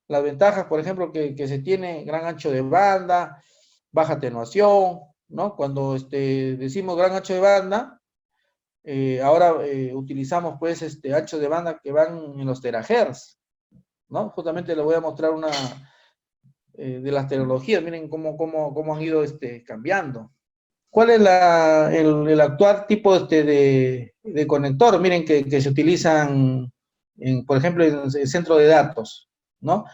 Las ventajas, por ejemplo, que se tiene gran ancho de banda, baja atenuación, ¿no? Cuando decimos gran ancho de banda, ahora utilizamos pues anchos de banda que van en los terahertz, ¿no? Justamente les voy a mostrar una de las tecnologías, miren cómo han ido cambiando. ¿Cuál es el actual tipo de conector? Miren que se utilizan, por ejemplo, en el centro de datos, ¿no?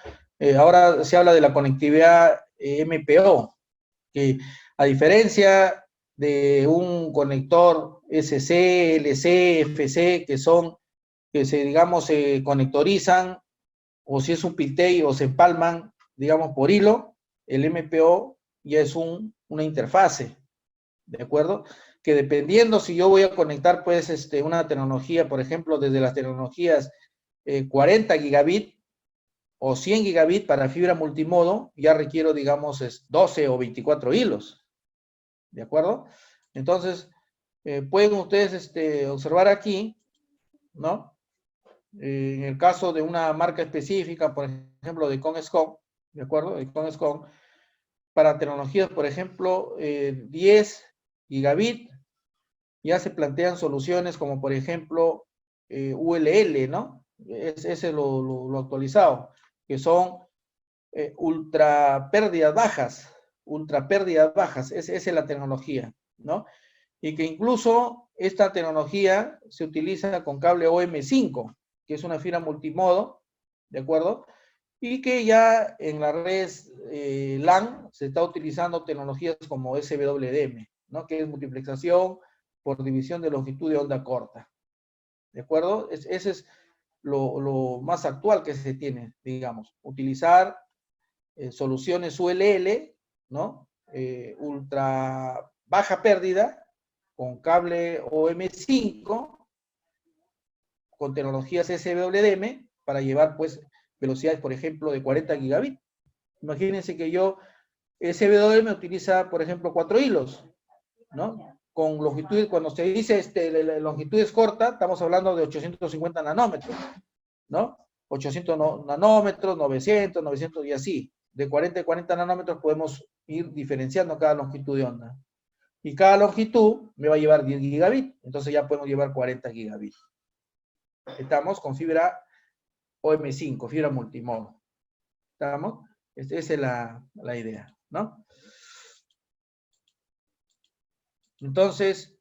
Ahora se habla de la conectividad MPO, que a diferencia de un conector SC, LC, FC, que se, digamos, se conectorizan, o si es un PITEI o se empalman, digamos, por hilo, el MPO ya es una interfase, ¿de acuerdo? Que dependiendo si yo voy a conectar, pues, una tecnología, por ejemplo, desde las tecnologías 40 gigabit o 100 gigabit para fibra multimodo, ya requiero, digamos, 12 o 24 hilos, ¿de acuerdo? Entonces, pueden ustedes observar aquí, ¿no? En el caso de una marca específica, por ejemplo, de Comscore, ¿de acuerdo? De Comscore, para tecnologías, por ejemplo, 10 gigabit, ya se plantean soluciones como, por ejemplo, ULL, ¿no? Ese es lo actualizado, que son ultra pérdidas bajas, esa es la tecnología, ¿no? Y que incluso esta tecnología se utiliza con cable OM5, que es una fibra multimodo, ¿de acuerdo? Y que ya en la red LAN se está utilizando tecnologías como SWDM, ¿no? Que es multiplexación por división de longitud de onda corta, ¿de acuerdo? Ese es lo más actual que se tiene, digamos, utilizar soluciones ULL, ¿no? Ultra baja pérdida, con cable OM5, con tecnologías SWDM, para llevar, pues, velocidades, por ejemplo, de 40 gigabit. Imagínense que SWDM utiliza, por ejemplo, 4 hilos, ¿no? Con longitud, cuando se dice la longitud es corta, estamos hablando de 850 nanómetros, ¿no? 800 nanómetros, 900 y así. De 40 nanómetros podemos ir diferenciando cada longitud de onda. Y cada longitud me va a llevar 10 gigabit, entonces ya podemos llevar 40 gigabit. Estamos con fibra OM5, fibra multimodo. ¿Estamos? Esa es la idea, ¿no? Entonces,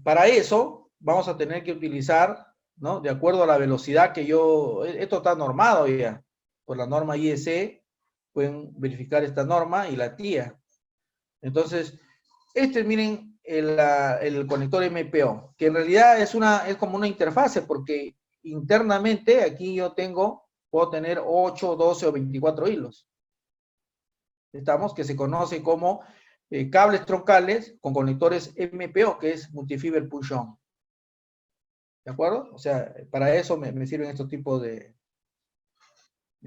para eso vamos a tener que utilizar, ¿no? De acuerdo a la velocidad que esto está normado ya, por la norma IEC, pueden verificar esta norma y la TIA. Entonces, miren, el conector MPO, que en realidad es como una interfase, porque internamente aquí puedo tener 8, 12 o 24 hilos. Estamos, que se conoce como cables troncales con conectores MPO, que es Multifiber Push-On. ¿De acuerdo? O sea, para eso me sirven estos tipos de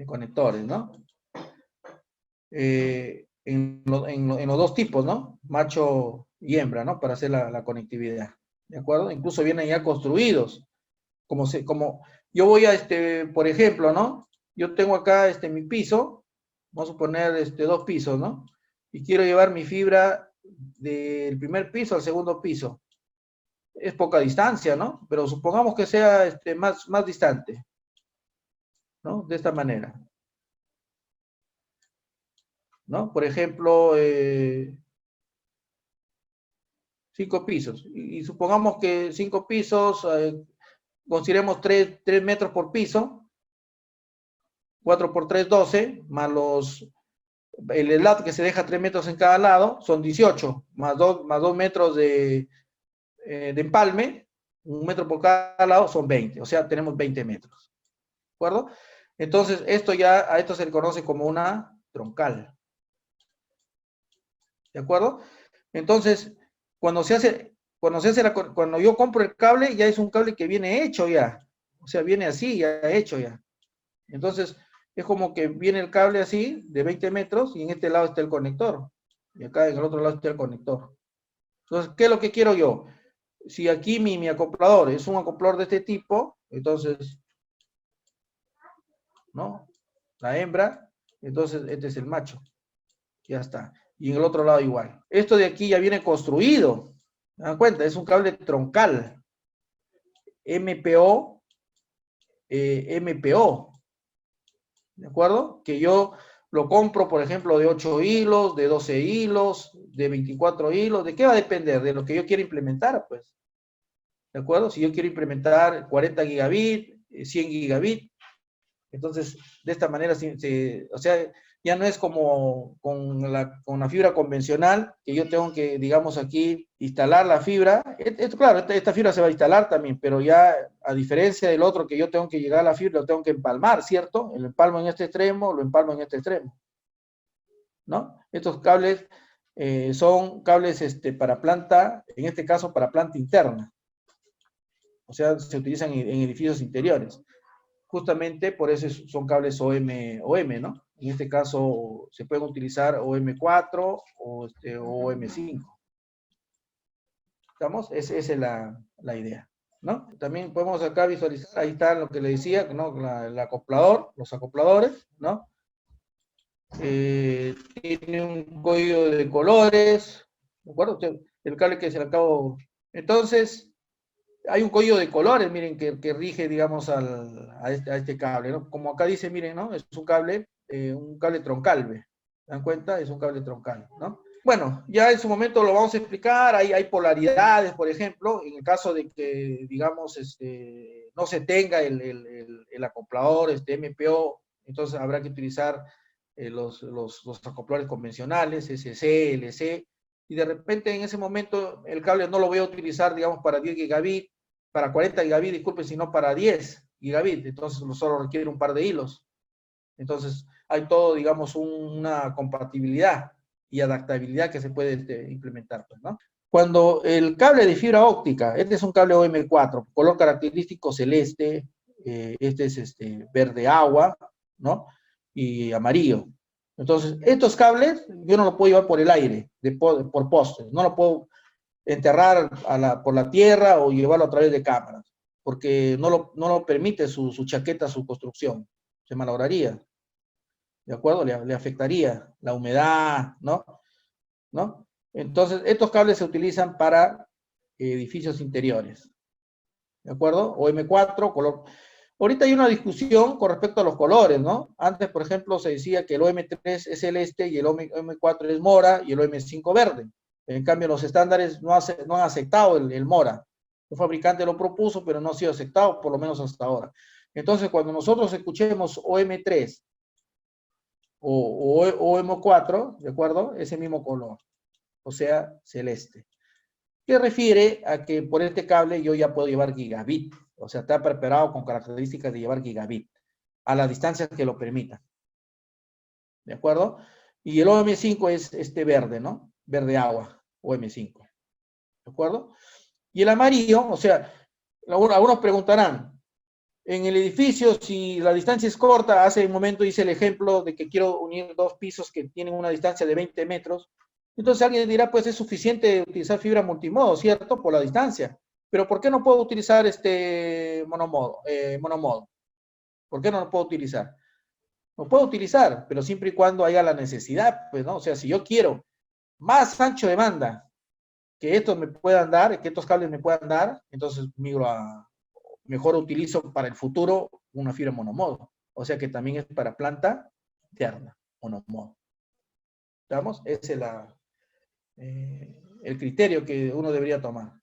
conectores, ¿no? En los dos tipos, ¿no? Macho y hembra, ¿no? Para hacer la conectividad. ¿De acuerdo? Incluso vienen ya construidos. Como yo voy por ejemplo, ¿no? Yo tengo acá mi piso, vamos a suponer 2 pisos, ¿no? Y quiero llevar mi fibra del primer piso al segundo piso. Es poca distancia, ¿no? Pero supongamos que sea más distante, ¿no? De esta manera, ¿no? Por ejemplo, 5 pisos. Y supongamos que 5 pisos, consideremos 3 metros por piso, 4 por 3, 12, más el lado que se deja 3 metros en cada lado, son 18, más 2 metros de empalme, 1 metro por cada lado, son 20. O sea, tenemos 20 metros. ¿De acuerdo? Entonces, a esto se le conoce como una troncal. ¿De acuerdo? Entonces, cuando yo compro el cable, ya es un cable que viene hecho ya. O sea, viene así, ya hecho ya. Entonces, es como que viene el cable así, de 20 metros, y en este lado está el conector. Y acá en el otro lado está el conector. Entonces, ¿qué es lo que quiero yo? Si aquí mi acoplador es un acoplador de este tipo, entonces, ¿no? la hembra, entonces este es el macho. Ya está. Y en el otro lado igual. Esto de aquí ya viene construido. ¿Se dan cuenta? Es un cable troncal. MPO, MPO. ¿De acuerdo? Que yo lo compro, por ejemplo, de 8 hilos, de 12 hilos, de 24 hilos. ¿De qué va a depender? De lo que yo quiera implementar, pues. ¿De acuerdo? Si yo quiero implementar 40 gigabit, 100 gigabit, entonces de esta manera, o sea, ya no es como con la fibra convencional, que yo tengo que, digamos, aquí instalar la fibra. Claro, esta fibra se va a instalar también, pero ya a diferencia del otro que yo tengo que llegar a la fibra, lo tengo que empalmar, ¿cierto? Lo empalmo en este extremo, lo empalmo en este extremo, ¿no? Estos cables son cables para planta, en este caso para planta interna. O sea, se utilizan en edificios interiores. Justamente por eso son cables OM, ¿no? En este caso se pueden utilizar OM4 o OM5. ¿Estamos? Esa es la idea, ¿no? También podemos acá visualizar, ahí está lo que le decía, ¿no? El acoplador, los acopladores, ¿no? Tiene un código de colores, ¿de acuerdo? El cable que se le acabo. Entonces, hay un código de colores, miren, que rige, digamos, a este cable, ¿no? Como acá dice, miren, ¿no? Es un cable troncal, ¿ve? ¿Se dan cuenta? Es un cable troncal, ¿no? Bueno, ya en su momento lo vamos a explicar, hay polaridades, por ejemplo, en el caso de que, digamos, no se tenga el acoplador, MPO, entonces habrá que utilizar los acopladores convencionales, SC, LC, y de repente en ese momento el cable no lo voy a utilizar, digamos, para 10 gigabit, para 40 gigabit, disculpen, sino para 10 gigabit, entonces solo requiere un par de hilos. Entonces hay todo, digamos, una compatibilidad y adaptabilidad que se puede implementar, pues, ¿no? Cuando el cable de fibra óptica, este es un cable OM4, color característico celeste, este es verde agua, ¿no? Y amarillo. Entonces, estos cables yo no los puedo llevar por el aire, por postes, no lo puedo enterrar por la tierra o llevarlo a través de cámaras, porque no lo permite su chaqueta, su construcción, se malograría, ¿de acuerdo? Le afectaría la humedad, ¿no? ¿No? Entonces, estos cables se utilizan para edificios interiores, ¿de acuerdo? O M4, color. Ahorita hay una discusión con respecto a los colores, ¿no? Antes, por ejemplo, se decía que el OM3 es celeste y el OM4 es mora y el OM5 verde. En cambio, los estándares no han aceptado el mora. Un fabricante lo propuso, pero no ha sido aceptado, por lo menos hasta ahora. Entonces, cuando nosotros escuchemos OM3 o OM4, ¿de acuerdo? Ese mismo color, o sea, celeste. Que refiere a que por este cable yo ya puedo llevar gigabit, o sea, está preparado con características de llevar gigabit, a la distancia que lo permita. ¿De acuerdo? Y el OM5 es este verde, ¿no? Verde agua, OM5. ¿De acuerdo? Y el amarillo, o sea, algunos preguntarán, en el edificio, si la distancia es corta, hace un momento hice el ejemplo de que quiero unir dos pisos que tienen una distancia de 20 metros, entonces alguien dirá, pues es suficiente utilizar fibra multimodo, ¿cierto? Por la distancia. Pero ¿por qué no puedo utilizar monomodo? ¿Por qué no lo puedo utilizar? Lo puedo utilizar, pero siempre y cuando haya la necesidad, pues, ¿no? O sea, si yo quiero más ancho de banda que estos me puedan dar, que estos cables me puedan dar, entonces mejor utilizo para el futuro una fibra monomodo. O sea que también es para planta interna, monomodo. ¿Estamos? Ese es el criterio que uno debería tomar.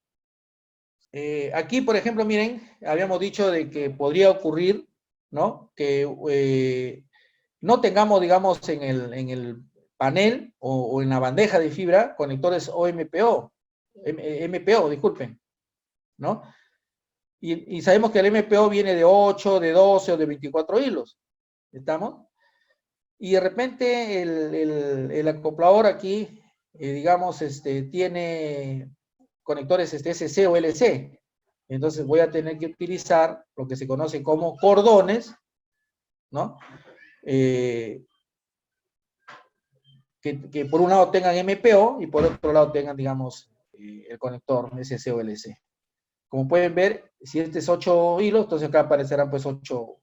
Aquí, por ejemplo, miren, habíamos dicho de que podría ocurrir, ¿no? Que no tengamos, digamos, en el panel o en la bandeja de fibra conectores OMPO, MPO, disculpen, ¿no? Y sabemos que el MPO viene de 8, de 12 o de 24 hilos, ¿estamos? Y de repente el acoplador aquí, digamos, tiene conectores SC o LC. Entonces voy a tener que utilizar lo que se conoce como cordones, ¿no? Que por un lado tengan MPO y por otro lado tengan, digamos, el conector SC o LC. Como pueden ver, si este es 8 hilos, entonces acá aparecerán pues 8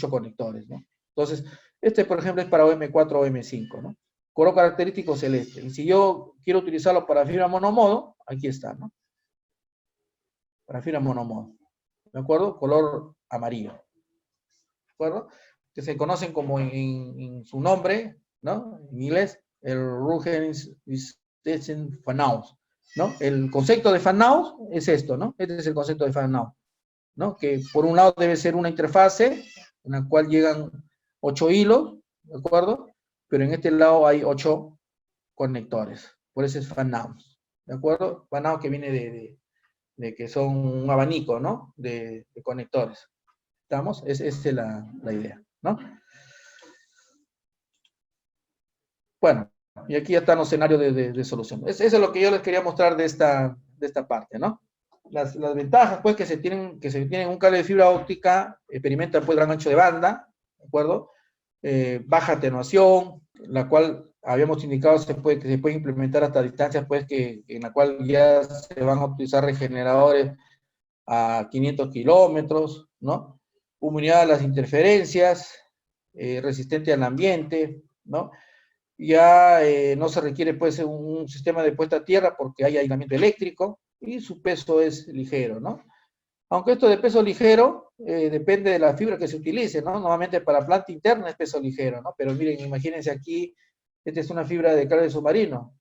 conectores, ¿no? Entonces, Este, por ejemplo, es para OM4 o OM5, ¿no? Color característico celeste. Y si yo quiero utilizarlo para fibra monomodo, aquí está, ¿no? Para fibra monomodo. ¿De acuerdo? Color amarillo. ¿De acuerdo? Que se conocen como en su nombre, ¿no? En inglés, el Röhrenstein Fan-Aus, ¿no? El concepto de Fan-Aus es esto, ¿no? Este es el concepto de Fan-Aus, ¿no? Que por un lado debe ser una interfase en la cual llegan 8 hilos, ¿de acuerdo? Pero en este lado hay 8 conectores. Por eso es Fan-Out, ¿de acuerdo? Fan-Out que viene de que son un abanico, ¿no? De conectores. ¿Estamos? Esa es la idea, ¿no? Bueno, y aquí ya están los escenarios de solución. Eso es lo que yo les quería mostrar de esta parte, ¿no? Las ventajas, pues, que se tienen un cable de fibra óptica, experimentan, pues, gran ancho de banda, ¿de acuerdo? Baja atenuación, la cual habíamos indicado que se puede implementar hasta distancias, pues, en la cual ya se van a utilizar regeneradores a 500 kilómetros, ¿no? Inmunidad a las interferencias, resistente al ambiente, ¿no? Ya no se requiere, pues, un sistema de puesta a tierra porque hay aislamiento eléctrico y su peso es ligero, ¿no? Aunque esto de peso ligero depende de la fibra que se utilice, ¿no? Normalmente para planta interna es peso ligero, ¿no? Pero miren, imagínense aquí, esta es una fibra de cable submarino,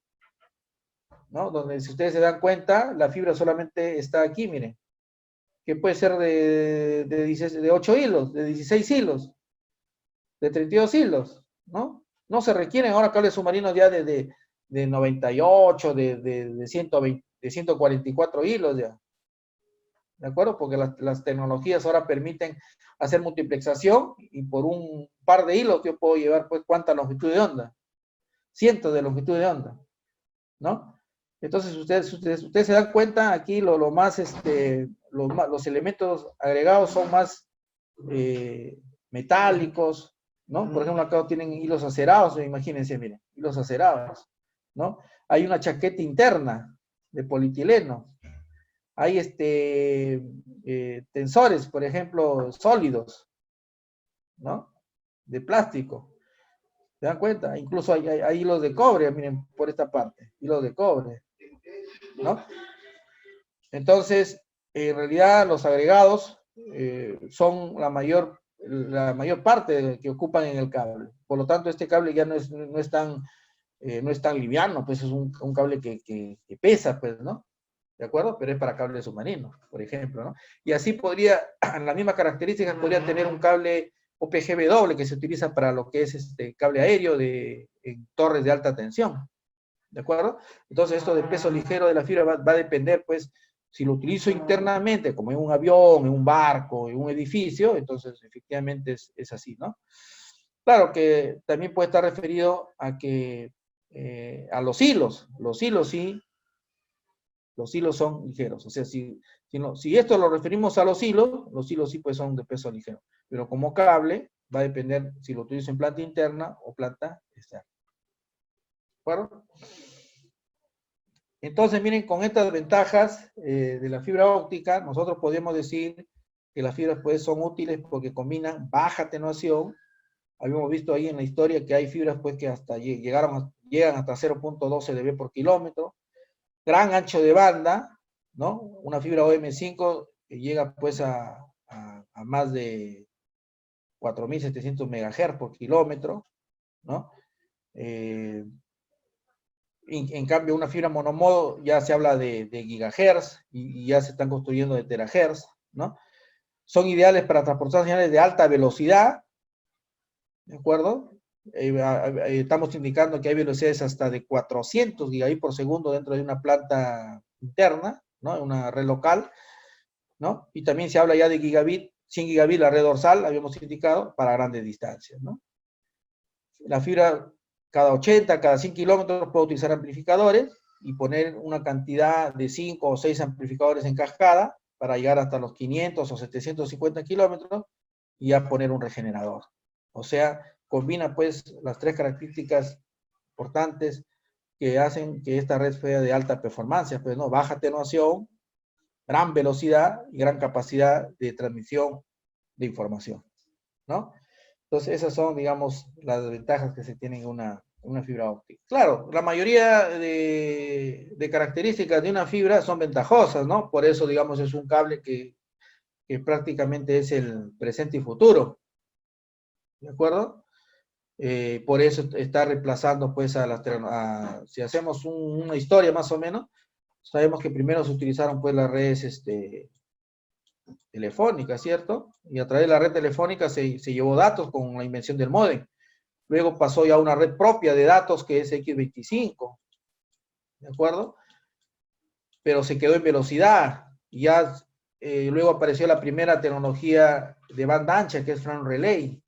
¿no? Donde si ustedes se dan cuenta, la fibra solamente está aquí, miren, que puede ser de 8 hilos, de 16 hilos, de 32 hilos, ¿no? No se requieren ahora cables submarinos ya de 98, de 120, de 144 hilos ya. ¿De acuerdo? Porque las tecnologías ahora permiten hacer multiplexación y por un par de hilos yo puedo llevar, pues, ¿cuánta longitud de onda? Cientos de longitud de onda, ¿no? Entonces ustedes se dan cuenta aquí los elementos agregados son más metálicos, ¿no? Por ejemplo, acá tienen hilos acerados, imagínense, miren, hilos acerados, ¿no? Hay una chaqueta interna de polietileno, hay tensores, por ejemplo, sólidos, ¿no? De plástico, ¿se dan cuenta? Incluso hay hilos de cobre, miren, por esta parte, hilos de cobre, ¿no? Entonces, en realidad los agregados son la mayor parte que ocupan en el cable. Por lo tanto, este cable ya no es tan liviano, pues es un cable que pesa, pues, ¿no? ¿De acuerdo? Pero es para cables submarinos, por ejemplo, ¿no? Y así las mismas características podría tener un cable OPGB doble que se utiliza para lo que es cable aéreo en torres de alta tensión. ¿De acuerdo? Entonces, esto de peso ligero de la fibra va a depender, pues, si lo utilizo internamente, como en un avión, en un barco, en un edificio, entonces efectivamente es así, ¿no? Claro que también puede estar referido a los hilos sí, los hilos son ligeros, o sea, si esto lo referimos a los hilos sí pues son de peso ligero, pero como cable va a depender si lo utilizo en planta interna o planta externa. ¿De acuerdo? Entonces, miren, con estas ventajas de la fibra óptica, nosotros podemos decir que las fibras pues son útiles porque combinan baja atenuación. Habíamos visto ahí en la historia que hay fibras pues que hasta llegan hasta 0.12 dB por kilómetro. Gran ancho de banda, ¿no? Una fibra OM5 que llega pues a más de 4.700 MHz por kilómetro, ¿no? En cambio, una fibra monomodo ya se habla de gigahertz y ya se están construyendo de terahertz, ¿no? Son ideales para transportar señales de alta velocidad, ¿de acuerdo? Estamos indicando que hay velocidades hasta de 400 gigabits por segundo dentro de una planta interna, ¿no? Una red local, ¿no? Y también se habla ya de gigabit, 100 gigabit la red dorsal, habíamos indicado, para grandes distancias, ¿no? La fibra cada 80, cada 100 kilómetros puede utilizar amplificadores y poner una cantidad de 5 o 6 amplificadores en cascada para llegar hasta los 500 o 750 kilómetros y ya poner un regenerador. O sea, combina pues las tres características importantes que hacen que esta red sea de alta performance, pues, ¿no? Baja atenuación, gran velocidad y gran capacidad de transmisión de información, ¿no? Entonces, esas son, digamos, las ventajas que se tienen en una fibra óptica. Claro, la mayoría de características de una fibra son ventajosas, ¿no? Por eso, digamos, es un cable que prácticamente es el presente y futuro, ¿de acuerdo? Por eso está reemplazando, pues, si hacemos una historia más o menos, sabemos que primero se utilizaron, pues, las redes telefónicas, ¿cierto? Y a través de la red telefónica se llevó datos con la invención del módem. Luego pasó ya a una red propia de datos que es X25, ¿de acuerdo? Pero se quedó en velocidad. Y ya luego apareció la primera tecnología de banda ancha, que es RAN Relay,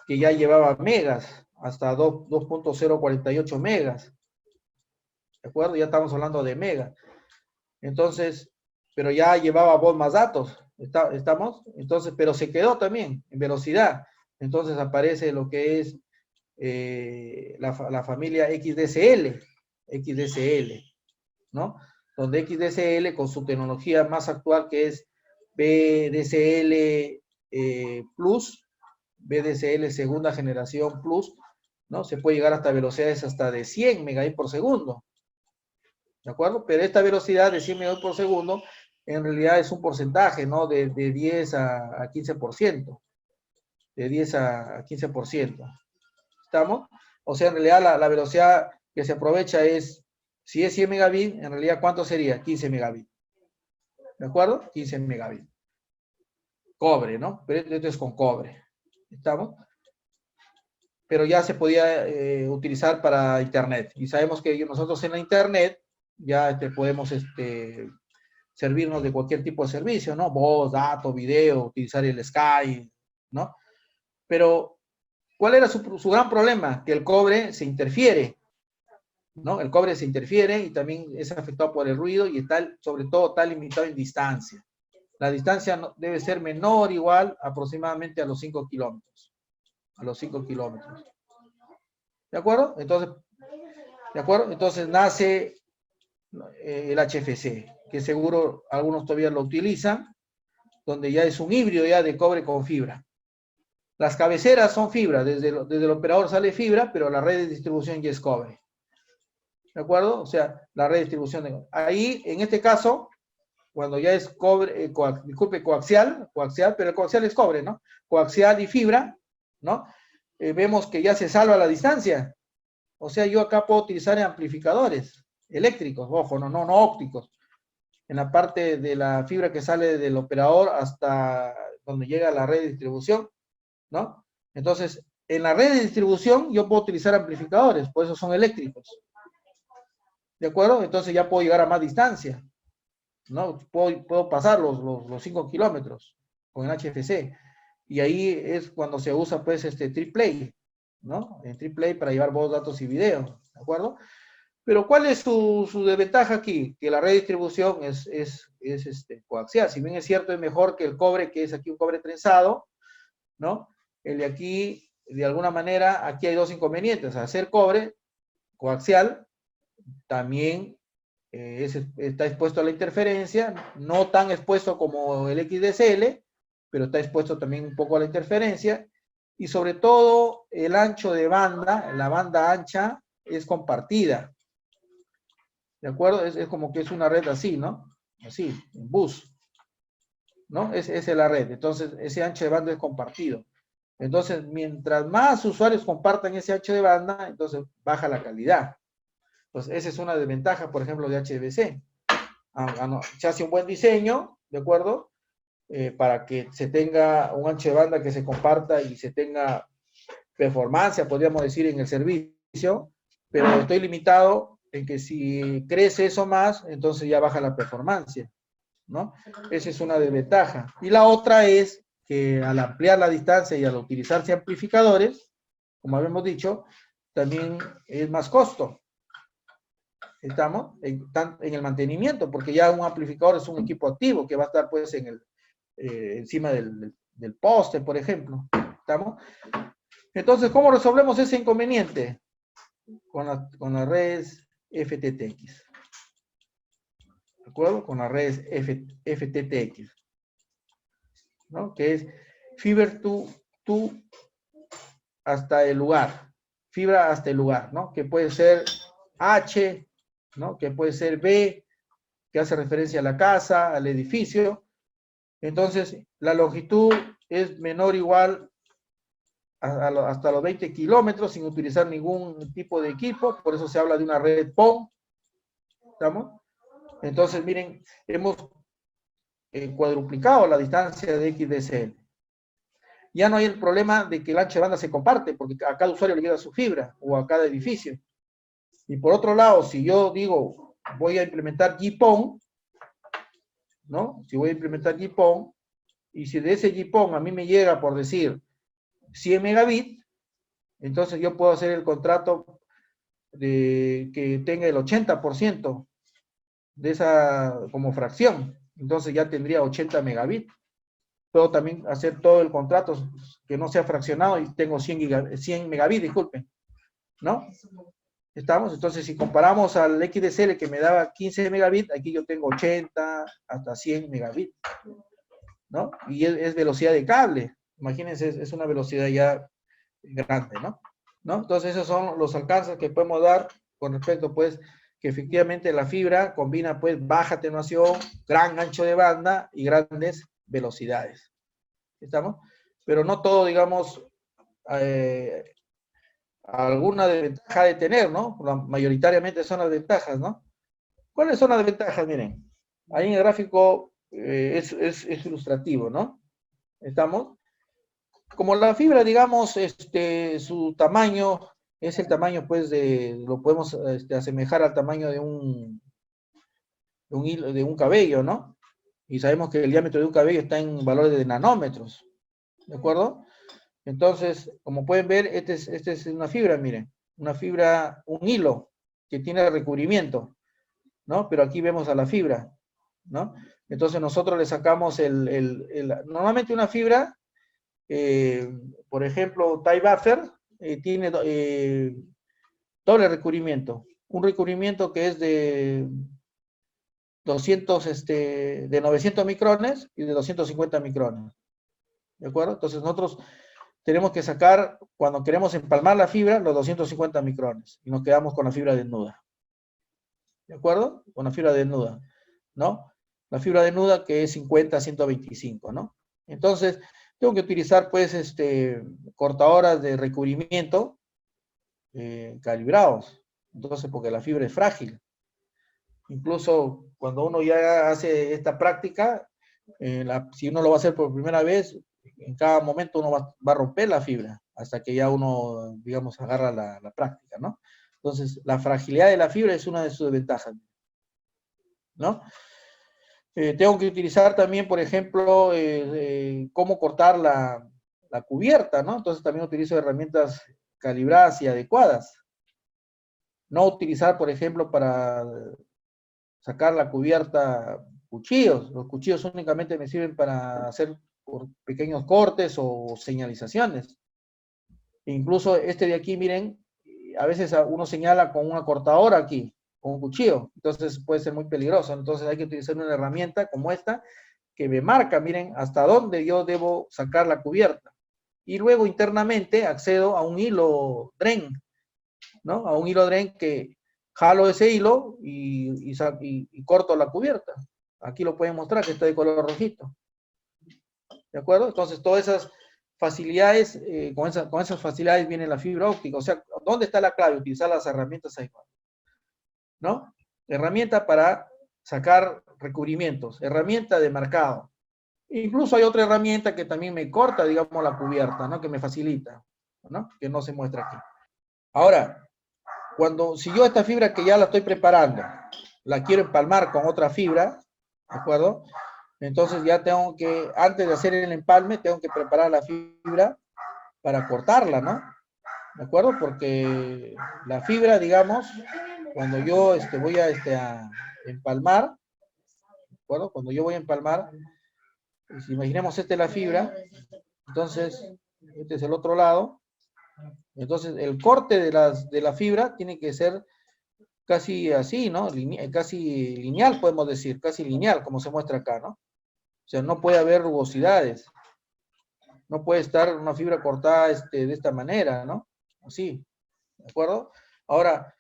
que ya llevaba megas, hasta 2.048 megas, ¿de acuerdo? Ya estamos hablando de megas. Entonces, pero ya llevaba voz más datos, ¿estamos? Entonces, pero se quedó también en velocidad. Entonces aparece lo que es la familia XDSL, ¿no? Donde XDSL con su tecnología más actual que es VDSL Plus, VDSL segunda generación Plus, ¿no? Se puede llegar hasta velocidades hasta de 100 megabits por segundo, ¿de acuerdo? Pero esta velocidad de 100 megabits por segundo en realidad es un porcentaje, ¿no? De 10 a 15%, de 10 a 15%. ¿Estamos? O sea, en realidad la velocidad que se aprovecha es, si es 100 megabits, en realidad, ¿cuánto sería? 15 megabits. ¿De acuerdo? 15 megabits. Cobre, ¿no? Pero esto es con cobre. ¿Estamos? Pero ya se podía utilizar para Internet. Y sabemos que nosotros en la Internet ya podemos servirnos de cualquier tipo de servicio, ¿no? Voz, datos, video, utilizar el Skype, ¿no? Pero, ¿cuál era su gran problema? Que el cobre se interfiere, ¿no? El cobre se interfiere y también es afectado por el ruido y está, sobre todo, está limitado en distancia. La distancia debe ser menor o igual aproximadamente a los 5 kilómetros. A los 5 kilómetros. ¿De acuerdo? Entonces nace el HFC, que seguro algunos todavía lo utilizan, donde ya es un híbrido ya de cobre con fibra. Las cabeceras son fibra, desde el operador sale fibra, pero la red de distribución ya es cobre. ¿De acuerdo? O sea, la red de distribución. Ahí, en este caso, cuando ya es cobre, coaxial, pero el coaxial es cobre, ¿no? Coaxial y fibra, ¿no? Vemos que ya se salva la distancia. O sea, yo acá puedo utilizar amplificadores eléctricos, ojo, no ópticos, en la parte de la fibra que sale del operador hasta donde llega la red de distribución, ¿no? Entonces, en la red de distribución yo puedo utilizar amplificadores, por eso son eléctricos. ¿De acuerdo? Entonces ya puedo llegar a más distancia, ¿no? Puedo pasar los 5 kilómetros con el HFC. Y ahí es cuando se usa, pues, triple, ¿no? En triple para llevar voz, datos y video, ¿de acuerdo? Pero ¿cuál es su desventaja aquí? Que la red de distribución es coaxial. Si bien es cierto, es mejor que el cobre, que es aquí un cobre trenzado, ¿no? El de aquí, de alguna manera, aquí hay dos inconvenientes. Hacer cobre coaxial también está expuesto a la interferencia, no tan expuesto como el XDSL, pero está expuesto también un poco a la interferencia, y sobre todo el ancho de banda, la banda ancha, es compartida. ¿De acuerdo? Es como que es una red así, ¿no? Así, en bus, ¿no? Esa es la red. Entonces, ese ancho de banda es compartido. Entonces, mientras más usuarios compartan ese ancho de banda, entonces baja la calidad. Pues esa es una desventaja, por ejemplo, de HBC. Se hace un buen diseño, ¿de acuerdo? Para que se tenga un ancho de banda que se comparta y se tenga performance, podríamos decir, en el servicio, pero estoy limitado en que si crece eso más, entonces ya baja la performance, ¿no? Esa es una desventaja. Y la otra es que al ampliar la distancia y al utilizarse amplificadores, como habíamos dicho, también es más costo. Estamos en el mantenimiento, porque ya un amplificador es un equipo activo que va a estar pues encima del poste, por ejemplo. ¿Estamos? Entonces, ¿cómo resolvemos ese inconveniente? Con las redes FTTX. ¿De acuerdo? Con las redes FTTX. ¿No? Que es Fiber to longitud hasta el lugar, fibra hasta el lugar, ¿no? Que puede ser H, ¿no? Que puede ser B, que hace referencia a la casa, al edificio. Entonces, la longitud es menor o igual hasta los 20 kilómetros sin utilizar ningún tipo de equipo, por eso se habla de una red PON, ¿estamos? Entonces, miren, hemos cuadruplicado la distancia de XDSL. Ya no hay el problema de que el ancho de banda se comparte, porque a cada usuario le llega su fibra, o a cada edificio. Y por otro lado, si yo digo, voy a implementar GPON, ¿no? Si voy a implementar GPON, y si de ese GPON a mí me llega, por decir, 100 megabits, entonces yo puedo hacer el contrato de que tenga el 80% de esa como fracción. Entonces ya tendría 80 megabits. Puedo también hacer todo el contrato que no sea fraccionado y tengo 100 megabits, disculpen, ¿no? ¿Estamos? Entonces, si comparamos al XDSL que me daba 15 megabits, aquí yo tengo 80 hasta 100 megabits, ¿no? Y es velocidad de cable. Imagínense, es una velocidad ya grande, ¿no? Entonces, esos son los alcances que podemos dar con respecto, pues, que efectivamente la fibra combina, pues, baja atenuación, gran ancho de banda y grandes velocidades. ¿Estamos? Pero no todo, digamos, alguna desventaja de tener, ¿no? Mayoritariamente son las ventajas, ¿no? ¿Cuáles son las ventajas? Miren, ahí en el gráfico es ilustrativo, ¿no? ¿Estamos? Como la fibra, digamos, su tamaño es el tamaño, pues, lo podemos asemejar al tamaño hilo, de un cabello, ¿no? Y sabemos que el diámetro de un cabello está en valores de nanómetros, ¿de acuerdo? Entonces, como pueden ver, esta es una fibra, miren, una fibra, un hilo que tiene recubrimiento, ¿no? Pero aquí vemos a la fibra, ¿no? Entonces nosotros le sacamos normalmente una fibra, por ejemplo, tie buffer, tiene doble recubrimiento. Un recubrimiento que es de 900 micrones y de 250 micrones. ¿De acuerdo? Entonces nosotros tenemos que sacar, cuando queremos empalmar la fibra, los 250 micrones. Y nos quedamos con la fibra desnuda. ¿De acuerdo? Con la fibra desnuda, ¿no? La fibra desnuda que es 50-125, ¿no? Entonces, tengo que utilizar, pues, cortadoras de recubrimiento calibrados. Entonces, porque la fibra es frágil. Incluso cuando uno ya hace esta práctica, si uno lo va a hacer por primera vez, en cada momento uno va a romper la fibra, hasta que ya uno, digamos, agarra la práctica, ¿no? Entonces, la fragilidad de la fibra es una de sus desventajas, ¿no? Tengo que utilizar también, por ejemplo, cómo cortar la cubierta, ¿no? Entonces también utilizo herramientas calibradas y adecuadas. No utilizar, por ejemplo, para sacar la cubierta, cuchillos. Los cuchillos únicamente me sirven para hacer pequeños cortes o señalizaciones. E incluso este de aquí, miren, a veces uno señala con una cortadora aquí, con un cuchillo. Entonces puede ser muy peligroso. Entonces hay que utilizar una herramienta como esta que me marca, miren, hasta dónde yo debo sacar la cubierta. Y luego internamente accedo a un hilo DREN, ¿no? A un hilo DREN que jalo ese hilo y corto la cubierta. Aquí lo pueden mostrar que está de color rojito. ¿De acuerdo? Entonces, todas esas facilidades, con esas facilidades viene la fibra óptica. O sea, ¿dónde está la clave? Utilizar las herramientas adecuadas, ¿no? Herramienta para sacar recubrimientos, herramienta de marcado. Incluso hay otra herramienta que también me corta, digamos, la cubierta, ¿no? Que me facilita, ¿no? Que no se muestra aquí. Ahora, si yo esta fibra que ya la estoy preparando, la quiero empalmar con otra fibra, ¿de acuerdo? Entonces ya tengo que, antes de hacer el empalme, tengo que preparar la fibra para cortarla, ¿no? ¿De acuerdo? Porque la fibra, digamos, cuando yo voy a empalmar, ¿de acuerdo? Cuando yo voy a empalmar, pues imaginemos esta es la fibra, entonces este es el otro lado, entonces el corte de la fibra tiene que ser casi así, ¿no? Casi lineal, podemos decir, casi lineal, como se muestra acá, ¿no? O sea, no puede haber rugosidades. No puede estar una fibra cortada de esta manera, ¿no? Así, ¿de acuerdo? Ahora,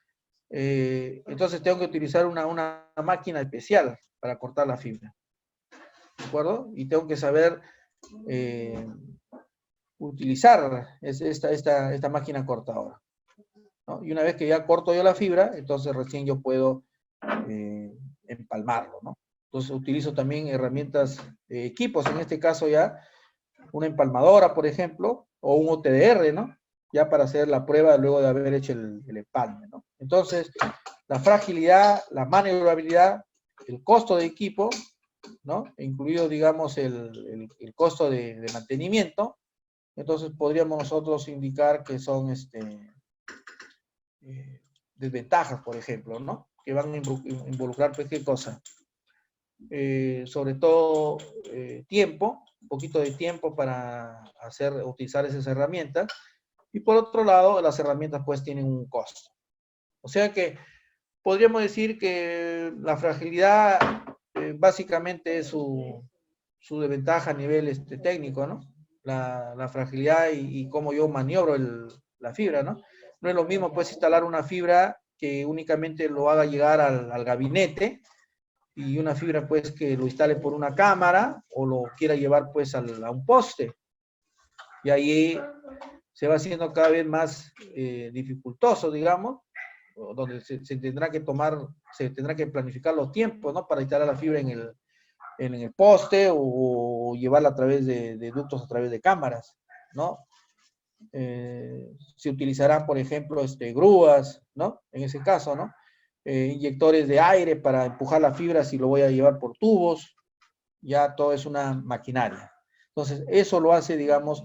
entonces tengo que utilizar una máquina especial para cortar la fibra, ¿de acuerdo? Y tengo que saber utilizar esta máquina cortadora, ¿no? Y una vez que ya corto yo la fibra, entonces recién yo puedo empalmarlo, ¿no? Entonces utilizo también herramientas, equipos, en este caso ya, una empalmadora, por ejemplo, o un OTDR, ¿no? Ya para hacer la prueba luego de haber hecho el empalme, ¿no? Entonces, la fragilidad, la maniobrabilidad, el costo de equipo, ¿no? Incluido, digamos, el costo de mantenimiento. Entonces, podríamos nosotros indicar que son desventajas, por ejemplo, ¿no? Que van a involucrar, pues, ¿qué cosa? Sobre todo tiempo, un poquito de tiempo para utilizar esas herramientas. Y por otro lado, las herramientas pues tienen un costo. O sea que podríamos decir que la fragilidad básicamente es su desventaja a nivel técnico, ¿no? La fragilidad y cómo yo maniobro la fibra, ¿no? No es lo mismo pues instalar una fibra que únicamente lo haga llegar al gabinete, y una fibra pues que lo instale por una cámara o lo quiera llevar pues a un poste. Y ahí se va haciendo cada vez más dificultoso, digamos, donde se tendrá que planificar los tiempos, ¿no? Para instalar la fibra en el poste o llevarla a través de ductos, a través de cámaras, ¿no? Se utilizarán, por ejemplo, grúas, ¿no? En ese caso, ¿no? Inyectores de aire para empujar la fibra si lo voy a llevar por tubos, ya todo es una maquinaria. Entonces, eso lo hace, digamos,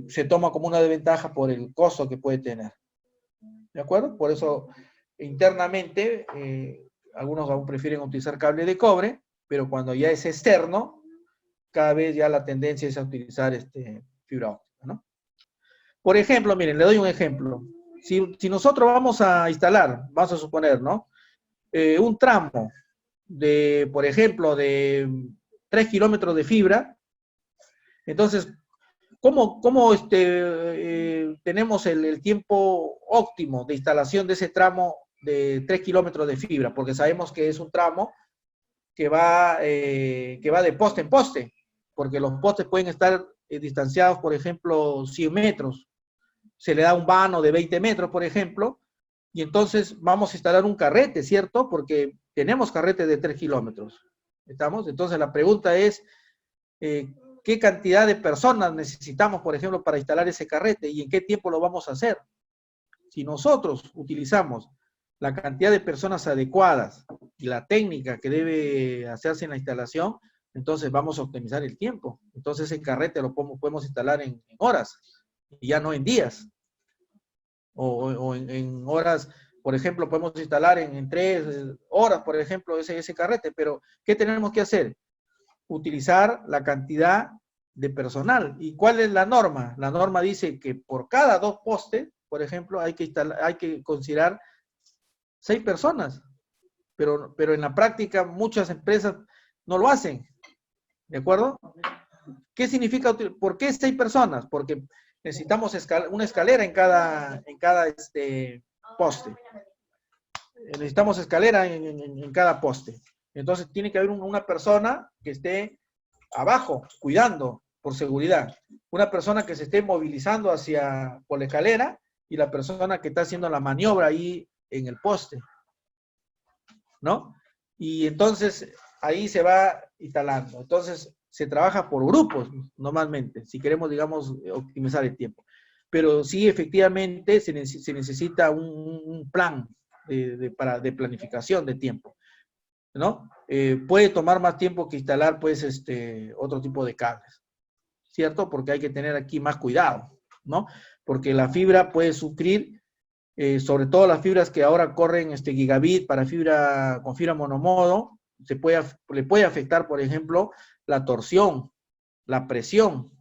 se toma como una desventaja por el costo que puede tener. ¿De acuerdo? Por eso, internamente, algunos aún prefieren utilizar cable de cobre, pero cuando ya es externo, cada vez ya la tendencia es a utilizar fibra óptica, ¿no? Por ejemplo, miren, le doy un ejemplo. Si nosotros vamos a instalar, vamos a suponer, ¿no? Un tramo por ejemplo, de 3 kilómetros de fibra, entonces, ¿cómo tenemos el tiempo óptimo de instalación de ese tramo de 3 kilómetros de fibra? Porque sabemos que es un tramo que va de poste en poste, porque los postes pueden estar distanciados, por ejemplo, 100 metros. Se le da un vano de 20 metros, por ejemplo, y entonces vamos a instalar un carrete, ¿cierto? Porque tenemos carretes de 3 kilómetros. ¿Estamos? Entonces la pregunta es, ¿qué cantidad de personas necesitamos, por ejemplo, para instalar ese carrete y en qué tiempo lo vamos a hacer? Si nosotros utilizamos la cantidad de personas adecuadas y la técnica que debe hacerse en la instalación, entonces vamos a optimizar el tiempo. Entonces ese carrete lo podemos instalar en horas y ya no en días. O en horas, por ejemplo, podemos instalar en 3 horas, por ejemplo, ese carrete, pero ¿qué tenemos que hacer? Utilizar la cantidad de personal. ¿Y cuál es la norma? La norma dice que por cada 2 postes, por ejemplo, hay que considerar 6 personas, pero en la práctica muchas empresas no lo hacen, ¿de acuerdo? ¿Qué significa? ¿Por qué 6 personas? Porque necesitamos una escalera en cada poste. Necesitamos escalera en cada poste. Entonces tiene que haber una persona que esté abajo, cuidando, por seguridad. Una persona que se esté movilizando por la escalera y la persona que está haciendo la maniobra ahí en el poste, ¿no? Y entonces ahí se va instalando. Entonces se trabaja por grupos normalmente, si queremos, digamos, optimizar el tiempo. Pero sí, efectivamente, se necesita un plan de planificación de tiempo, ¿no? Puede tomar más tiempo que instalar, pues, otro tipo de cables, ¿cierto? Porque hay que tener aquí más cuidado, ¿no? Porque la fibra puede sufrir, sobre todo las fibras que ahora corren gigabit con fibra monomodo, le puede afectar, por ejemplo, la torsión, la presión,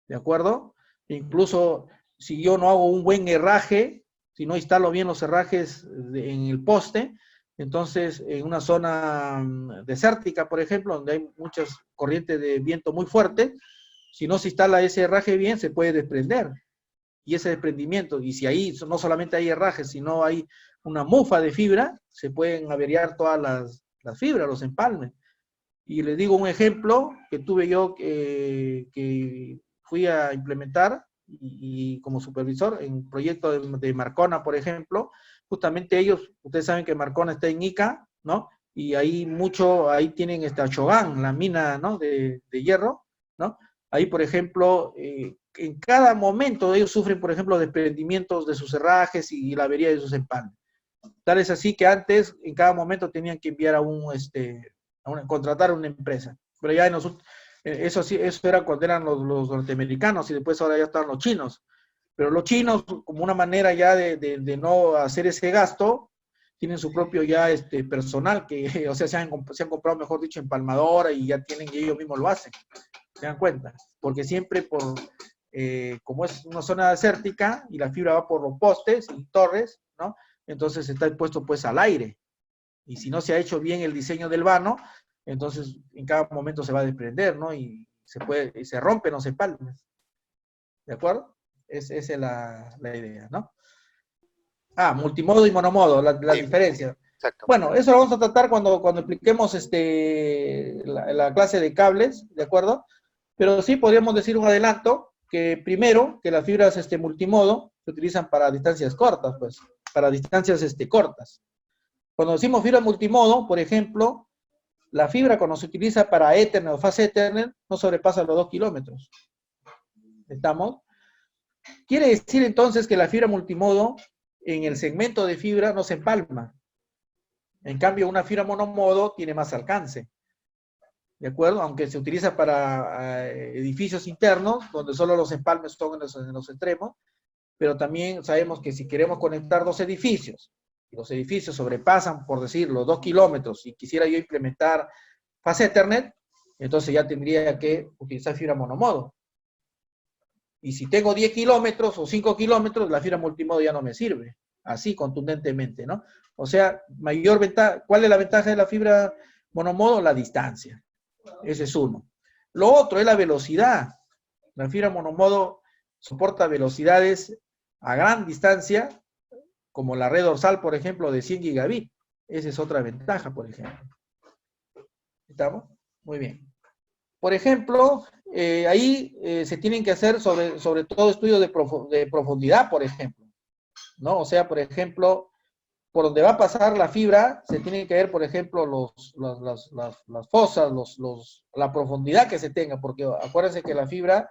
¿de acuerdo? Incluso si yo no hago un buen herraje, si no instalo bien los herrajes en el poste, entonces en una zona desértica, por ejemplo, donde hay muchas corrientes de viento muy fuertes, si no se instala ese herraje bien, se puede desprender. Y ese desprendimiento, y si ahí no solamente hay herraje, sino hay una mufa de fibra, se pueden averiar todas las fibras, los empalmes. Y les digo un ejemplo que tuve yo que fui a implementar y como supervisor en proyecto de Marcona, por ejemplo, justamente ellos, ustedes saben que Marcona está en Ica, ¿no? Y ahí ahí tienen Chogán, la mina, ¿no? de hierro, ¿no? Ahí, por ejemplo, en cada momento ellos sufren, por ejemplo, desprendimientos de sus herrajes y la avería de sus empalmes. Tal es así que antes, en cada momento, tenían que enviar contratar a una empresa. Pero ya eso sí, eso era cuando eran los norteamericanos y después ahora ya están los chinos. Pero los chinos, como una manera ya de no hacer ese gasto, tienen su propio ya personal, que, o sea, se han comprado, mejor dicho, empalmadora y ya tienen, y ellos mismos lo hacen. ¿Se dan cuenta? Porque siempre como es una zona desértica y la fibra va por los postes y torres, ¿no? Entonces está expuesto pues al aire. Y si no se ha hecho bien el diseño del vano, entonces en cada momento se va a desprender, ¿no? Y se rompen los empalmes. ¿De acuerdo? Esa es la idea, ¿no? Multimodo y monomodo, la Sí, diferencia. exacto. Bueno, eso lo vamos a tratar cuando expliquemos la clase de cables, ¿de acuerdo? Pero sí podríamos decir un adelanto, que primero, que las fibras multimodo se utilizan para distancias cortas, pues, para distancias cortas. Cuando decimos fibra multimodo, por ejemplo, la fibra cuando se utiliza para Ethernet o fase Ethernet no sobrepasa los 2 kilómetros. ¿Estamos? Quiere decir entonces que la fibra multimodo en el segmento de fibra no se empalma. En cambio, una fibra monomodo tiene más alcance. ¿De acuerdo? Aunque se utiliza para edificios internos, donde solo los empalmes son en los extremos, pero también sabemos que si queremos conectar dos edificios, y los edificios sobrepasan, por decir, los 2 kilómetros, y quisiera yo implementar fase Ethernet, entonces ya tendría que utilizar fibra monomodo. Y si tengo 10 kilómetros o 5 kilómetros, la fibra multimodo ya no me sirve. Así, contundentemente, ¿no? O sea, mayor ventaja, ¿cuál es la ventaja de la fibra monomodo? La distancia. Ese es uno. Lo otro es la velocidad. La fibra monomodo soporta velocidades a gran distancia, como la red dorsal, por ejemplo, de 100 gigabits. Esa es otra ventaja, por ejemplo. ¿Estamos? Muy bien. Por ejemplo, ahí se tienen que hacer sobre todo estudios de profundidad, por ejemplo, ¿no? O sea, por ejemplo, por donde va a pasar la fibra, se tienen que ver, por ejemplo, las fosas, la profundidad que se tenga, porque acuérdense que la fibra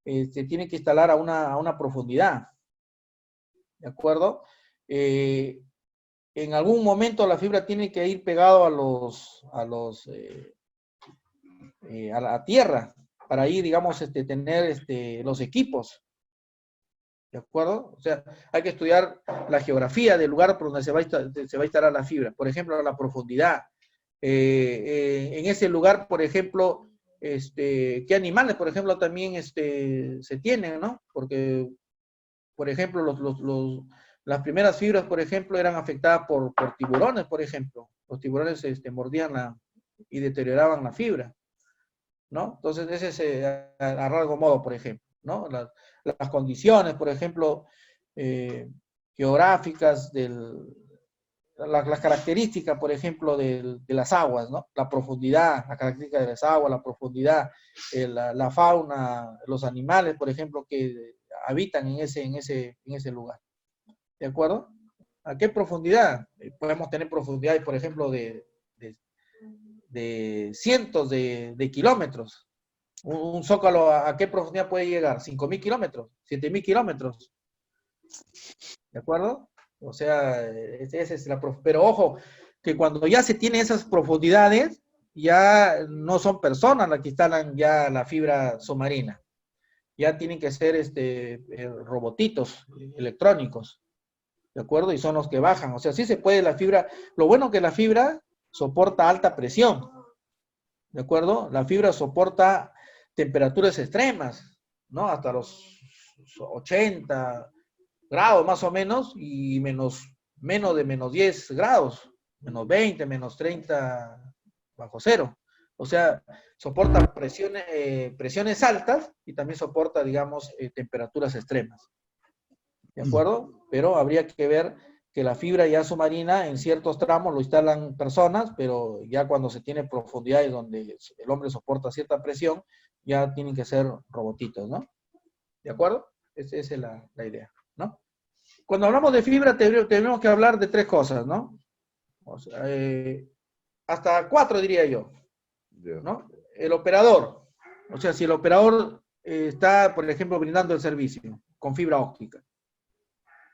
se tiene que instalar a una profundidad, ¿de acuerdo? En algún momento la fibra tiene que ir pegado a la tierra, para ahí, digamos, tener los equipos, ¿de acuerdo? O sea, hay que estudiar la geografía del lugar por donde se va a instalar la fibra. Por ejemplo, la profundidad. En ese lugar, por ejemplo, qué animales, por ejemplo, también se tienen, ¿no? Porque, por ejemplo, las primeras fibras, por ejemplo, eran afectadas por tiburones, por ejemplo. Los tiburones mordían y deterioraban la fibra, ¿no? Entonces, ese es a rasgo modo, por ejemplo, ¿no? Las condiciones, por ejemplo, geográficas, las características, por ejemplo, de las aguas, ¿no? La profundidad, la característica de las aguas, la profundidad, la fauna, los animales, por ejemplo, que habitan en ese lugar. ¿De acuerdo? ¿A qué profundidad? Podemos tener profundidades, por ejemplo, de cientos de kilómetros. Un zócalo, ¿a qué profundidad puede llegar? 5.000 kilómetros, 7.000 kilómetros. ¿De acuerdo? O sea, esa es pero ojo, que cuando ya se tiene esas profundidades, ya no son personas las que instalan ya la fibra submarina. Ya tienen que ser robotitos electrónicos. ¿De acuerdo? Y son los que bajan. O sea, sí se puede la fibra. Lo bueno que la fibra soporta alta presión. ¿De acuerdo? La fibra soporta temperaturas extremas, ¿no? Hasta los 80 grados más o menos y menos de menos 10 grados, menos 20, menos 30 bajo cero. O sea, soporta presiones altas y también soporta, digamos, temperaturas extremas. ¿De acuerdo? Pero habría que ver que la fibra ya submarina en ciertos tramos lo instalan personas, pero ya cuando se tiene profundidades donde el hombre soporta cierta presión, ya tienen que ser robotitos, ¿no? ¿De acuerdo? Esa es la idea, ¿no? Cuando hablamos de fibra, tenemos que hablar de tres cosas, ¿no? O sea, hasta cuatro diría yo, Ya. ¿no? El operador, o sea, si el operador está, por ejemplo, brindando el servicio con fibra óptica,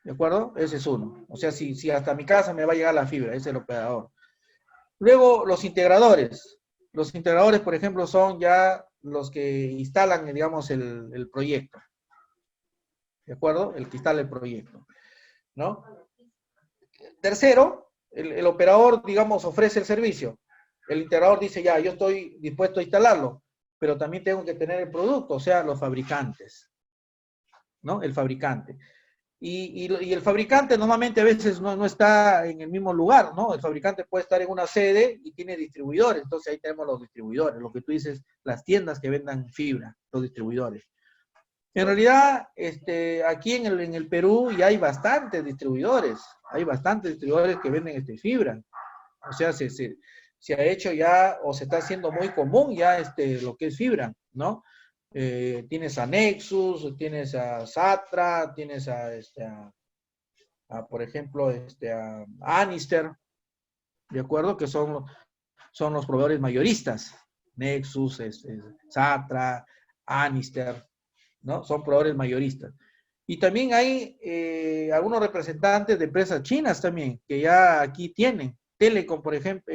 ¿de acuerdo? Ese es uno. O sea, si hasta mi casa me va a llegar la fibra, ese es el operador. Luego, los integradores. Los integradores, por ejemplo, son ya los que instalan, digamos, el proyecto, ¿de acuerdo? El que instala el proyecto, ¿no? Tercero, el operador, digamos, ofrece el servicio. El integrador dice, ya, yo estoy dispuesto a instalarlo, pero también tengo que tener el producto, o sea, los fabricantes, ¿no? El fabricante. Y el fabricante normalmente a veces no está en el mismo lugar, ¿no? El fabricante puede estar en una sede y tiene distribuidores, entonces ahí tenemos los distribuidores, lo que tú dices, las tiendas que vendan fibra, los distribuidores. En realidad, aquí en el Perú ya hay bastantes distribuidores que venden fibra. O sea, se ha hecho ya, o se está haciendo muy común ya lo que es fibra, ¿no? Tienes a Nexus, tienes a Satra, tienes por ejemplo, a Anister, ¿de acuerdo? Que son los proveedores mayoristas. Nexus, Satra, Anister, ¿no? Son proveedores mayoristas. Y también hay algunos representantes de empresas chinas también, que ya aquí tienen. Telecom, por ejemplo,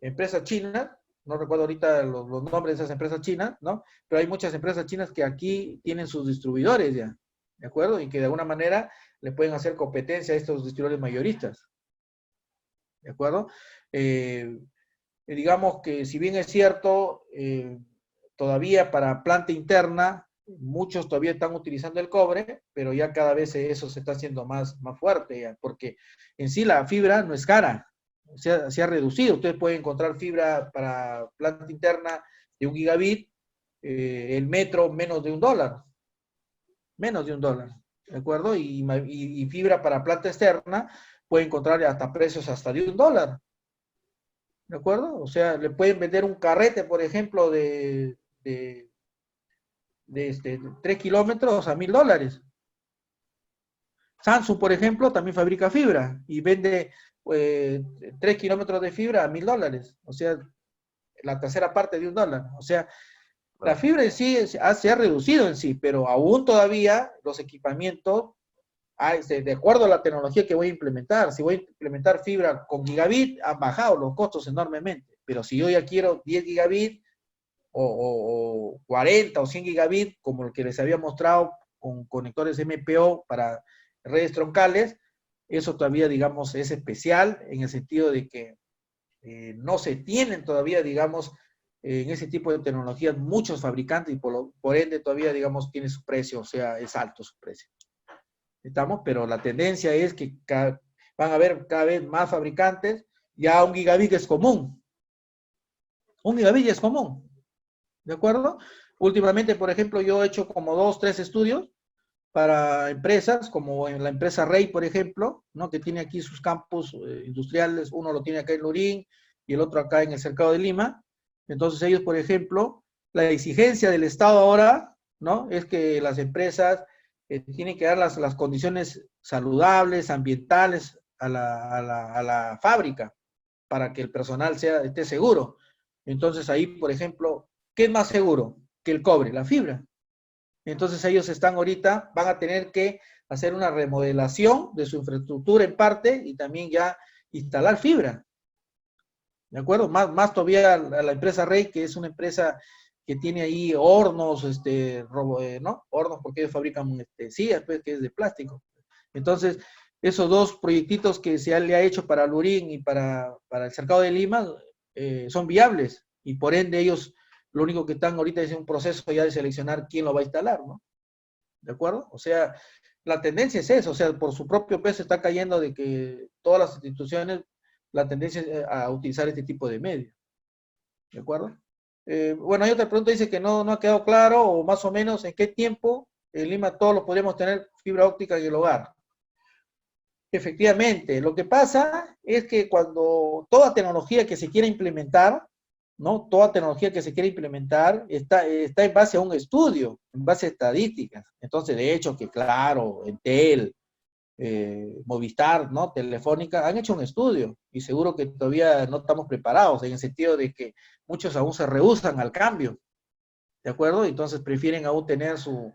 empresas chinas, no recuerdo ahorita los nombres de esas empresas chinas, ¿no? Pero hay muchas empresas chinas que aquí tienen sus distribuidores ya, ¿de acuerdo? Y que de alguna manera le pueden hacer competencia a estos distribuidores mayoristas, ¿de acuerdo? Digamos que si bien es cierto, todavía para planta interna, muchos todavía están utilizando el cobre, pero ya cada vez eso se está haciendo más fuerte, ya, porque en sí la fibra no es cara, se ha reducido. Ustedes pueden encontrar fibra para planta interna de 1 gigabit, el metro menos de $1, ¿de acuerdo? Y fibra para planta externa puede encontrar hasta precios hasta de $1, ¿de acuerdo? O sea, le pueden vender un carrete, por ejemplo, de 3 kilómetros a $1,000. Samsung, por ejemplo, también fabrica fibra y vende 3 kilómetros de fibra a $1,000. O sea, la tercera parte de $1. O sea, la fibra en sí se ha reducido en sí, pero aún todavía los equipamientos, de acuerdo a la tecnología que voy a implementar, si voy a implementar fibra con gigabit, han bajado los costos enormemente. Pero si yo ya quiero 10 gigabit o 40 o 100 gigabit, como el que les había mostrado con conectores MPO para redes troncales, eso todavía, digamos, es especial en el sentido de que no se tienen todavía, digamos, en ese tipo de tecnologías muchos fabricantes y por ende todavía, digamos, tiene su precio, o sea, es alto su precio. ¿Estamos? Pero la tendencia es que van a haber cada vez más fabricantes, ya 1 gigabit es común. 1 gigabit es común. ¿De acuerdo? Últimamente, por ejemplo, yo he hecho como 2, 3 estudios para empresas, como en la empresa Rey, por ejemplo, ¿no? Que tiene aquí sus campus industriales, uno lo tiene acá en Lurín y el otro acá en el Cercado de Lima. Entonces ellos, por ejemplo, la exigencia del Estado ahora, ¿no? Es que las empresas tienen que dar las condiciones saludables, ambientales a la fábrica para que el personal esté seguro. Entonces ahí, por ejemplo, ¿qué es más seguro que el cobre? La fibra. Entonces ellos están ahorita, van a tener que hacer una remodelación de su infraestructura en parte y también ya instalar fibra. ¿De acuerdo? Más todavía a la empresa Rey, que es una empresa que tiene ahí hornos, ¿no? Hornos porque ellos fabrican sillas, pues, que es de plástico. Entonces, esos dos proyectitos que se le ha hecho para Lurín y para el Cercado de Lima son viables y por ende ellos lo único que están ahorita es un proceso ya de seleccionar quién lo va a instalar, ¿no? ¿De acuerdo? O sea, la tendencia es eso, o sea, por su propio peso está cayendo de que todas las instituciones, la tendencia es a utilizar este tipo de medios. ¿De acuerdo? Bueno, hay otra pregunta, dice que no ha quedado claro, o más o menos en qué tiempo en Lima todos los podríamos tener fibra óptica en el hogar. Efectivamente, lo que pasa es que cuando toda tecnología que se quiere implementar, ¿no? Toda tecnología que se quiere implementar está en base a un estudio, en base a estadísticas. Entonces, de hecho, que claro, Entel, Movistar, ¿no? Telefónica, han hecho un estudio y seguro que todavía no estamos preparados en el sentido de que muchos aún se rehúsan al cambio, ¿de acuerdo? Entonces prefieren aún tener su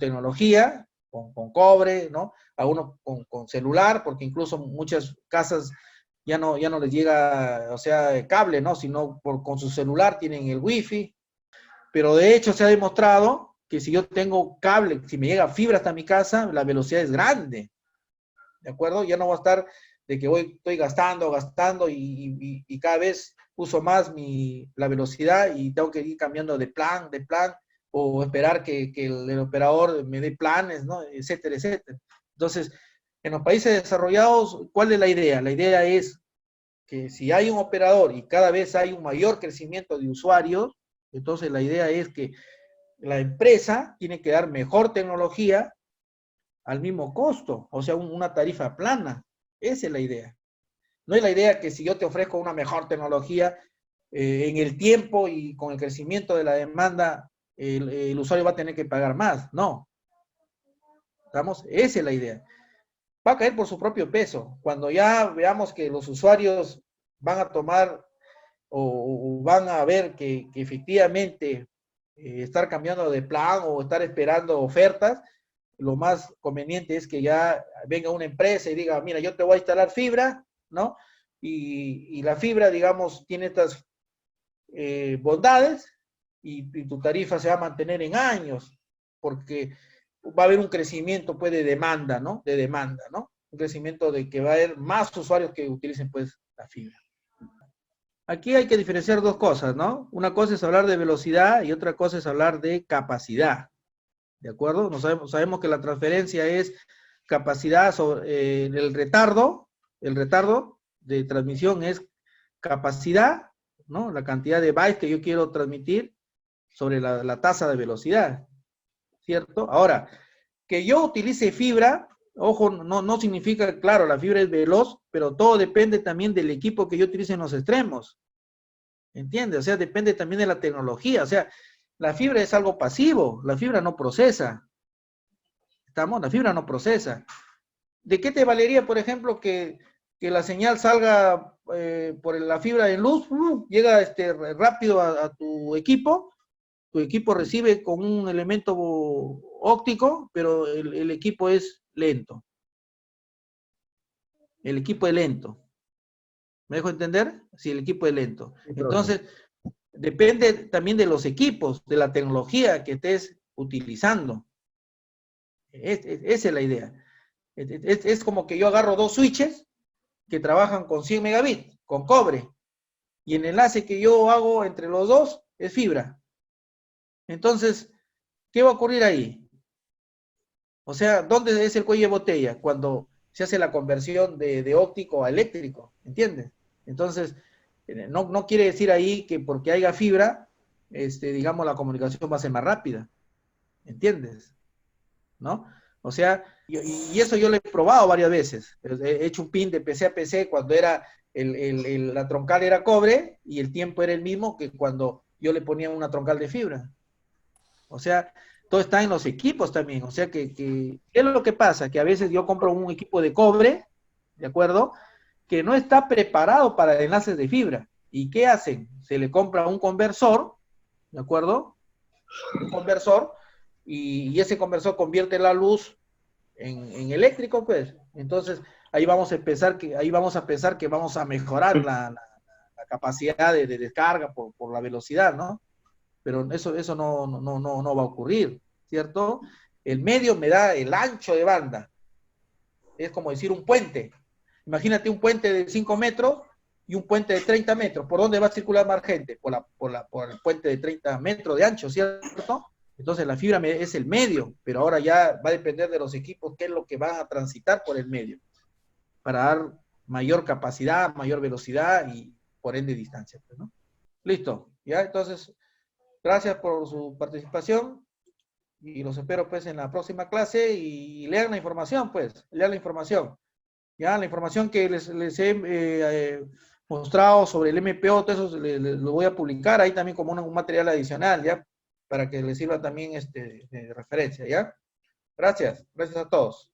tecnología con cobre, ¿no? A uno con celular, porque incluso muchas casas ya no les llega, o sea, cable, ¿no? Sino con su celular tienen el wifi, pero de hecho se ha demostrado que si yo tengo cable, si me llega fibra hasta mi casa, la velocidad es grande, ¿de acuerdo? Ya no va a estar de que estoy gastando y cada vez uso más la velocidad y tengo que ir cambiando de plan, o esperar que el operador me dé planes, ¿no? Etcétera, etcétera. Entonces, en los países desarrollados, ¿cuál es la idea? La idea es que si hay un operador y cada vez hay un mayor crecimiento de usuarios, entonces la idea es que la empresa tiene que dar mejor tecnología al mismo costo, o sea, una tarifa plana. Esa es la idea. No es la idea que si yo te ofrezco una mejor tecnología, en el tiempo y con el crecimiento de la demanda, el usuario va a tener que pagar más. No, ¿estamos? Esa es la idea. Va a caer por su propio peso. Cuando ya veamos que los usuarios van a tomar o van a ver que efectivamente estar cambiando de plan o estar esperando ofertas, lo más conveniente es que ya venga una empresa y diga, mira, yo te voy a instalar fibra, ¿no? Y la fibra, digamos, tiene estas bondades y tu tarifa se va a mantener en años, porque va a haber un crecimiento, pues, de demanda, ¿no? De demanda, ¿no? Un crecimiento de que va a haber más usuarios que utilicen, pues, la fibra. Aquí hay que diferenciar dos cosas, ¿no? Una cosa es hablar de velocidad y otra cosa es hablar de capacidad. ¿De acuerdo? Sabemos que la transferencia es capacidad sobre el retardo de transmisión es capacidad, ¿no? La cantidad de bytes que yo quiero transmitir sobre la tasa de velocidad, ¿cierto? Ahora, que yo utilice fibra, ojo, no significa, claro, la fibra es veloz, pero todo depende también del equipo que yo utilice en los extremos, ¿entiendes? O sea, depende también de la tecnología, o sea, la fibra es algo pasivo, la fibra no procesa, ¿estamos? La fibra no procesa. ¿De qué te valería, por ejemplo, que la señal salga por la fibra en luz, llega rápido a tu equipo recibe con un elemento óptico, pero el equipo es lento. El equipo es lento. ¿Me dejo entender? Sí, el equipo es lento. Sí, profe. Entonces, depende también de los equipos, de la tecnología que estés utilizando. Esa es la idea. Es como que yo agarro dos switches que trabajan con 100 megabits, con cobre, y el enlace que yo hago entre los dos es fibra. Entonces, ¿qué va a ocurrir ahí? O sea, ¿dónde es el cuello de botella? Cuando se hace la conversión de óptico a eléctrico, ¿entiendes? Entonces, no quiere decir ahí que porque haya fibra, digamos, la comunicación va a ser más rápida, ¿entiendes? ¿No? O sea, y eso yo lo he probado varias veces. He hecho un pin de PC a PC cuando era la troncal era cobre y el tiempo era el mismo que cuando yo le ponía una troncal de fibra. O sea, todo está en los equipos también. O sea, ¿qué es lo que pasa? Que a veces yo compro un equipo de cobre, ¿de acuerdo? Que no está preparado para enlaces de fibra. ¿Y qué hacen? Se le compra un conversor, ¿de acuerdo? Un conversor, y ese conversor convierte la luz en eléctrico, pues. Entonces, ahí vamos a pensar que vamos a mejorar la capacidad de descarga por la velocidad, ¿no? Pero eso no va a ocurrir, ¿cierto? El medio me da el ancho de banda. Es como decir un puente. Imagínate un puente de 5 metros y un puente de 30 metros. ¿Por dónde va a circular más gente? Por el puente de 30 metros de ancho, ¿cierto? Entonces la fibra es el medio, pero ahora ya va a depender de los equipos qué es lo que van a transitar por el medio para dar mayor capacidad, mayor velocidad y por ende distancia, pues, ¿no? Listo, ¿ya? Entonces, gracias por su participación y los espero pues en la próxima clase y lean la información, pues, lean la información. Ya, la información que les he mostrado sobre el MPO, todo eso lo voy a publicar ahí también como un material adicional, ¿ya? Para que les sirva también de referencia, ¿ya? Gracias, gracias a todos.